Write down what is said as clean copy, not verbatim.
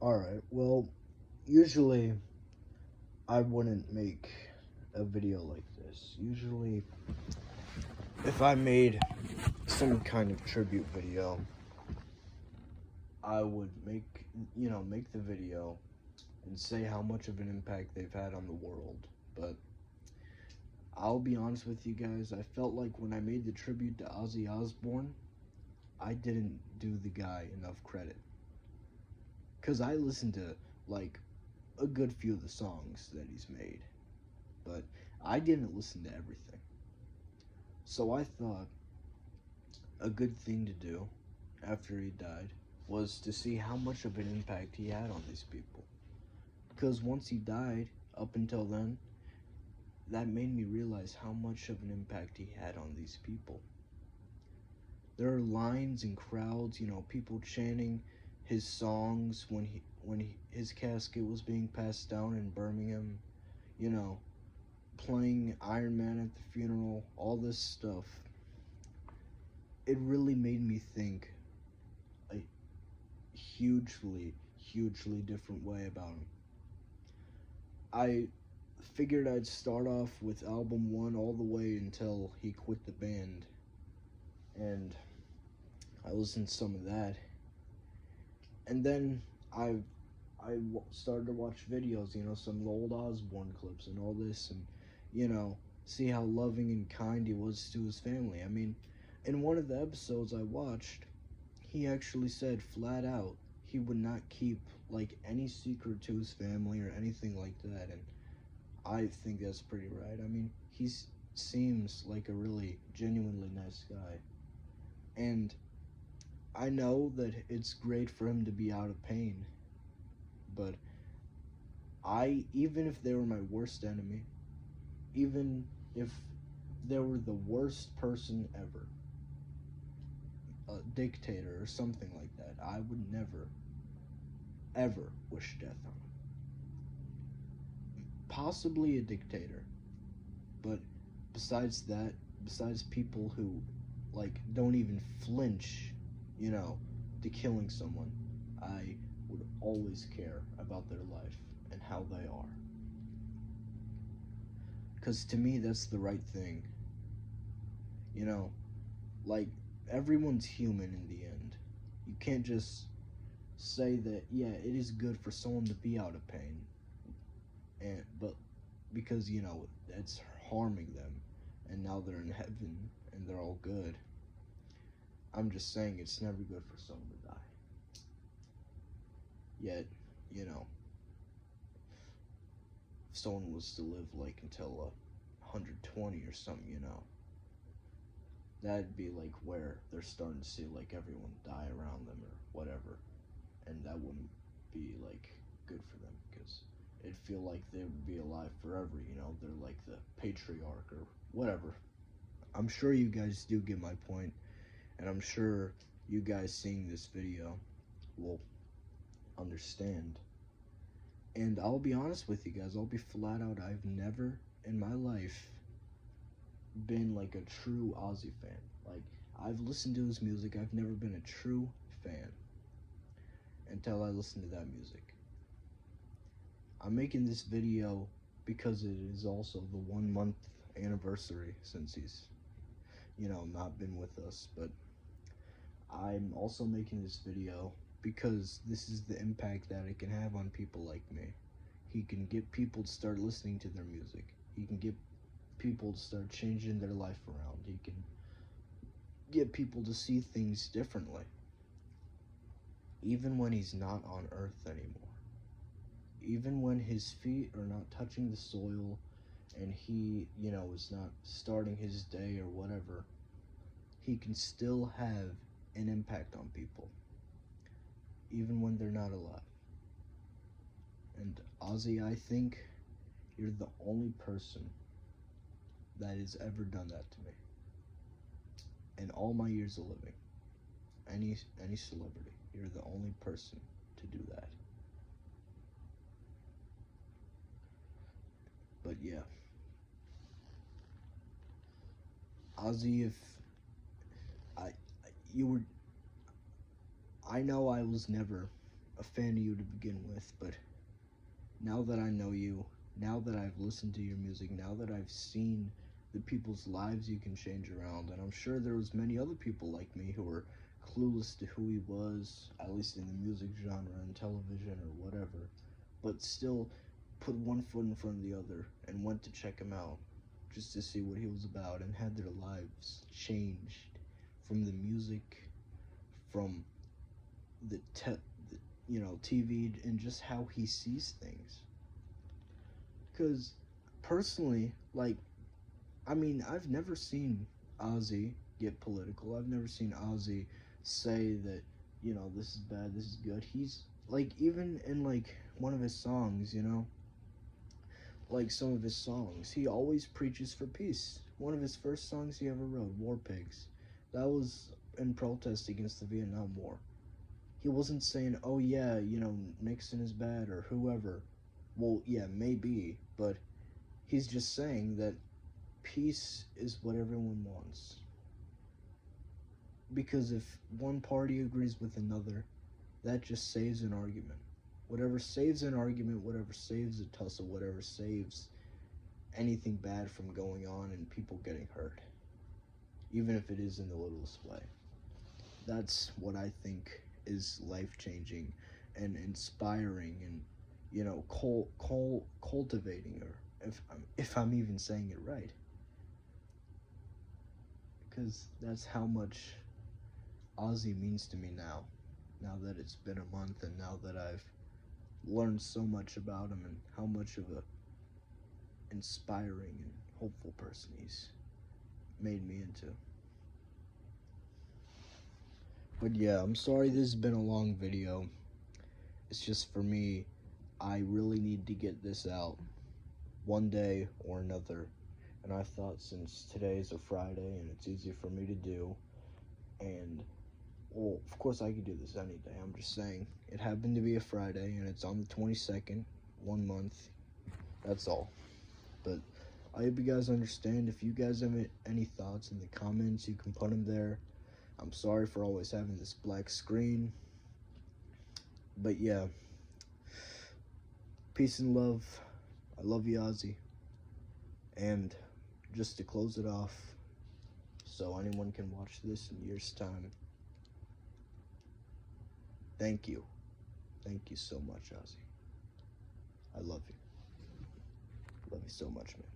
Alright, well, usually I wouldn't make a video like this. Usually, if I made some kind of tribute video, I would make the video and say how much of an impact they've had on the world. But I'll be honest with you guys, I felt like when I made the tribute to Ozzy Osbourne, I didn't do the guy enough credit. Because I listened to, like, a good few of the songs that he's made, but I didn't listen to everything. So I thought a good thing to do after he died was to see how much of an impact he had on these people. Because once he died, up until then, that made me realize how much of an impact he had on these people. There are lines and crowds, people chanting his songs his casket was being passed down in Birmingham, you know, playing Iron Man at the funeral, all this stuff. It really made me think a hugely different way about him. I figured I'd start off with album one all the way until he quit the band, and I listened to some of that, and then started to watch videos, some old Osbourne clips and all this, and see how loving and kind he was to his family. I mean, in one of the episodes I watched, he actually said flat out he would not keep like any secret to his family or anything like that, and I think that's pretty right. I mean, he seems like a really genuinely nice guy, and I know that it's great for him to be out of pain, but even if they were my worst enemy, even if they were the worst person ever, a dictator or something like that, I would never, ever wish death on him. Possibly a dictator, but besides that, besides people who, like, don't even flinch, you know, to killing someone, I would always care about their life and how they are. Because to me, that's the right thing. You know, like, everyone's human in the end. You can't just say that, yeah, it is good for someone to be out of pain, but because, it's harming them, and now they're in heaven and they're all good. I'm just saying it's never good for someone to die. Yet, you know, if someone was to live like until 120 or something, that'd be like where they're starting to see like everyone die around them or whatever, and that wouldn't be like good for them because it'd feel like they would be alive forever. They're like the patriarch or whatever. I'm sure you guys do get my point, and I'm sure you guys seeing this video will understand. And I'll be honest with you guys, I'll be flat out, I've never in my life been like a true Ozzy fan. Like, I've listened to his music, I've never been a true fan until I listened to that music. I'm making this video because it is also the 1 month anniversary since he's, not been with us, but I'm also making this video because this is the impact that it can have on people like me. He can get people to start listening to their music. He can get people to start changing their life around. He can get people to see things differently, even when he's not on earth anymore. Even when his feet are not touching the soil and he, is not starting his day or whatever, he can still have an impact on people, even when they're not alive. And Ozzy, I think you're the only person that has ever done that to me in all my years of living. Any celebrity, you're the only person to do that. But yeah, Ozzy, if I you were I know I was never a fan of you to begin with, but now that I know you, now that I've listened to your music, now that I've seen the people's lives you can change around, and I'm sure there was many other people like me who were clueless to who he was, at least in the music genre and television or whatever, but still put one foot in front of the other and went to check him out just to see what he was about, and had their lives changed from the music, from the TV, and just how he sees things. Because personally, like, I mean, I've never seen Ozzy get political. I've never seen Ozzy say that, this is bad, this is good. He's like, even in like one of his songs, like some of his songs, he always preaches for peace. One of his first songs he ever wrote, War Pigs, that was in protest against the Vietnam War. He wasn't saying, oh yeah, Nixon is bad or whoever. Well, yeah, maybe, but he's just saying that peace is what everyone wants. Because if one party agrees with another, that just saves an argument. Whatever saves an argument, whatever saves a tussle, whatever saves anything bad from going on and people getting hurt, even if it is in the littlest way. That's what I think is life-changing and inspiring, and cultivating, or if I'm even saying it right, because that's how much Ozzy means to me now that it's been a month, and now that I've learned so much about him and how much of a inspiring and hopeful person he's made me into. But yeah, I'm sorry this has been a long video. It's just, for me, I really need to get this out one day or another, and I thought, since today is a Friday and it's easy for me to do, and well, of course I could do this any day, I'm just saying it happened to be a Friday and it's on the 22nd, 1 month, that's all. But I hope you guys understand. If you guys have any thoughts in the comments, you can put them there. I'm sorry for always having this black screen, but yeah, peace and love. I love you, Ozzy. And just to close it off, so anyone can watch this in years' time, thank you. Thank you so much, Ozzy. I love you. Love you so much, man.